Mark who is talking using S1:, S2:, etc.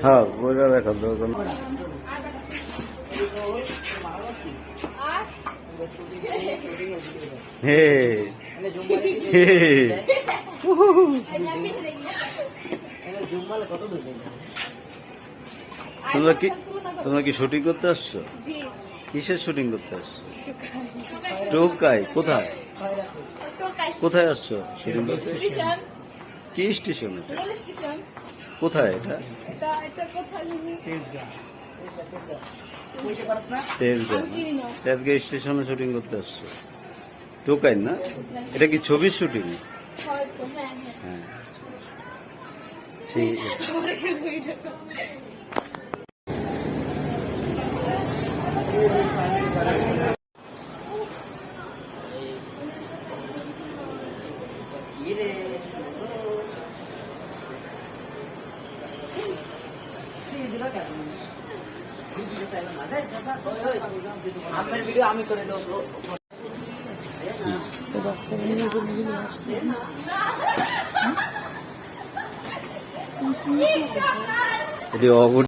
S1: হ্যাঁ বইটা দেখার দরকার। হে তোমরা কি শুটিং করতে আসছো? কিসের শুটিং করতে আসছো? টোকাই কোথায়? কোথায় আসছো শুটিং করতে? কি স্টেশন এটা? কোথায় এটা? তেজগাঁ স্টেশনে শুটিং করতে আসছো? টোকাই না? এটা কি ছবির শুটিং? হ্যাঁ ঠিক
S2: ভিডিও আমি করে দেবো।
S1: এটি